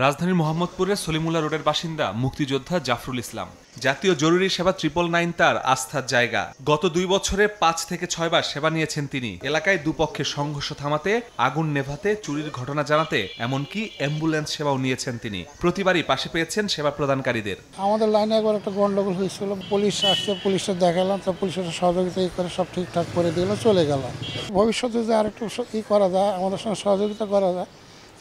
রাজধানীর মোহাম্মদপুরের সলিমুল্লাহ রোডের বাসিন্দা মুক্তিযোদ্ধা জাফরুল ইসলাম। জাতীয় জরুরি সেবা 999 তার আস্থার জায়গা। গত 2 বছরে 5 থেকে 6 বার সেবা নিয়েছেন তিনি। এলাকায় দুপক্ষের সংঘর্ষ থামাতে, আগুন নেভাতে, চুরির ঘটনা জানাতে, এমনকি অ্যাম্বুলেন্স সেবাও নিয়েছেন তিনি। প্রতিবারই পাশে পেয়েছেন সেবা প্রদানকারীদের। আমাদের লাইনে একবার একটা গন্ডগোল হয়েছিল, পুলিশ আসছে, পুলিশের দেখালাম, তো পুলিশের সহযোগিতা করে সব ঠিকঠাক করে দিল, চলে গেল। ভবিষ্যতে যে আরেকটু করা যায়, আমাদের সঙ্গে সহযোগিতা করা যায়,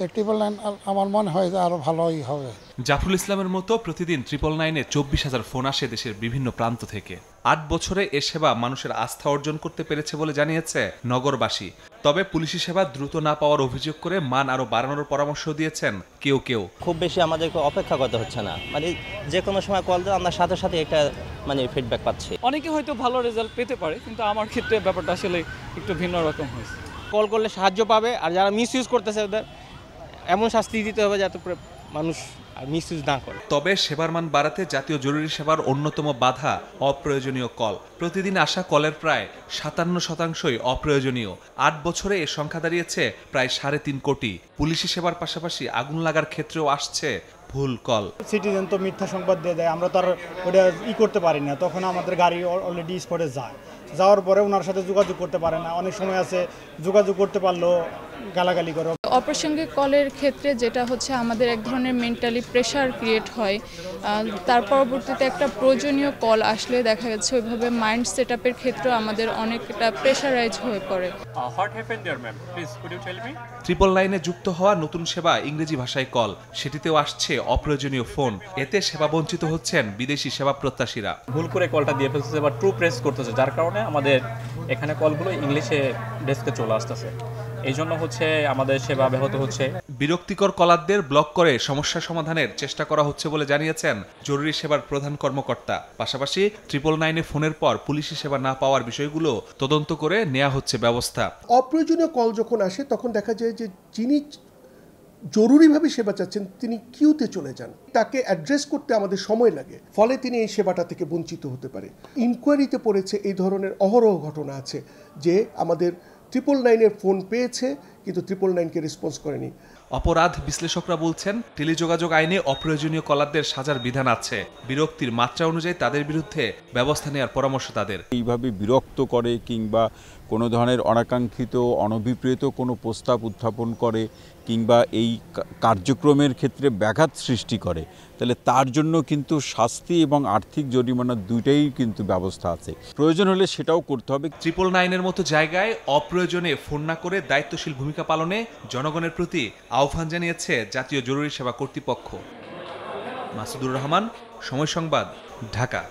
999 আমার মনে হয় যে আরো ভালোই হবে। জাফরুল ইসলামের মতো প্রতিদিন 999-এ 24,000 ফোন আসে দেশের বিভিন্ন প্রান্ত থেকে। 8 বছরে এ সেবা মানুষের আস্থা অর্জন করতে পেরেছে বলে জানিয়েছে নগরবাসী। তবে পুলিশি সেবা দ্রুত না পাওয়ার অভিযোগ করে মান আরো বাড়ানোর পরামর্শ দিয়েছেন কেউ। খুব বেশি আমাদেরকে অপেক্ষা করতে হচ্ছে না, যে কোনো সময় কল দিয়ে আমরা সাথে সাথে একটা ফিডব্যাক পাচ্ছি। অনেকে হয়তো ভালো রেজাল্ট পেতে পারে, কিন্তু আমার ক্ষেত্রে ব্যাপারটা আসলে একটু ভিন্ন রকম হয়েছে। কল করলে সাহায্য পাবে, আর যারা মিসইউজ করতেছে ওদের এমন শাস্তি দিতে হবে যাতে মানুষ আর মিসইউজ না করে। তবে সেবার মান বাড়াতে জাতীয় জরুরি সেবার অন্যতম বাধা অপ্রয়োজনীয় কল। প্রতিদিন আসা কলের প্রায় 57%ই অপ্রয়োজনীয়। 8 বছরে এ সংখ্যা দাঁড়িয়েছে প্রায় 3.5 কোটি। পুলিশি সেবার পাশাপাশি আগুন লাগার ক্ষেত্রেও আসছে ভুল কল। সিটিজেন তো মিথ্যা সংবাদ দিয়ে দেয়, আমরা তো আর ওটা করতে পারি না। তখন আমাদের গাড়ি অলরেডি স্পটে যাওয়ার পরে ওনার সাথে যোগাযোগ করতে পারে না। অনেক সময় আছে যোগাযোগ করতে পারলেও গালাগালি করে। অপ্রাসঙ্গিক কলের ক্ষেত্রে যেটা হচ্ছে, আমাদের এক ধরনের মেন্টালি প্রেশার ক্রিয়েট হয়। তার পরবর্তীতে একটা প্রয়োজনীয় কল আসলে দেখা যাচ্ছে ওইভাবে মাইন্ড সেট আপের ক্ষেত্রেও আমাদের অনেকটা প্রেশারাইজ হয়ে পড়ে। 999-এ যুক্ত হওয়া নতুন সেবা ইংরেজি ভাষায় কল, সেটিতেও আসছে অপ্রয়োজনীয় ফোন। এতে সেবা বঞ্চিত হচ্ছেন বিদেশি সেবা প্রত্যাশীরা। ভুল করে কলটা দিয়ে ফেলতেছে বা ট্রু প্রেস করতেছে, যার কারণে আমাদের এখানে কলগুলো ইংলিশে ডেস্কে চলে আসতেছে। এই জন্য আমাদের সেবা ব্যাহত হচ্ছে। বিরক্তিকর কলারদের ব্লক করে সমস্যা সমাধানের চেষ্টা করা হচ্ছে বলে জানিয়েছেন জরুরি সেবার প্রধান কর্মকর্তা। পাশাপাশি 999-এ ফোনের পর পুলিশি সেবা না পাওয়ার বিষয়গুলো তদন্ত করে নেওয়া হচ্ছে ব্যবস্থা। অপ্রয়োজনীয় কল যখন আসে তখন দেখা যায় যে যিনি জরুরিভাবে সেবা চাচ্ছেন তিনি কিউতে চলে যান, তাকে অ্যাড্রেস করতে আমাদের সময় লাগে, ফলে তিনি এই সেবাটা থেকে বঞ্চিত হতে পারে। ইনকোয়ারিতে পড়েছে এই ধরনের অহরহ ঘটনা আছে যে আমাদের 999-এর ফোন পেয়েছে কিন্তু 999-কে রেসপন্স করেনি। অপরাধ বিশ্লেষকরা বলছেন, টেলিযোগাযোগ আইনে অপ্রয়োজনীয় কলারদের সাজার বিধান আছে। বিরক্তির মাত্রা অনুযায়ী তাদের বিরুদ্ধে ব্যবস্থা নেওয়ার পরামর্শ তাদের। এইভাবে বিরক্ত করে কিংবা কোনো ধরনের অনাকাঙ্ক্ষিত অনভিপ্রেত কোনো প্রস্তাব উত্থাপন করে কিংবা এই কার্যক্রমের ক্ষেত্রে ব্যাঘাত সৃষ্টি করে, তাহলে তার জন্য কিন্তু শাস্তি এবং আর্থিক জরিমানা দুইটাই কিন্তু ব্যবস্থা আছে। প্রয়োজন হলে সেটাও করতে হবে। 999-এর মতো জায়গায় অপ্রয়োজনে ফোন না করে দায়িত্বশীল ভূমিকা পালনে জনগণের প্রতি আহ্বান জানিয়েছে জাতীয় জরুরি সেবা কর্তৃপক্ষ। মাসুদুর রহমান, সময় সংবাদ, ঢাকা।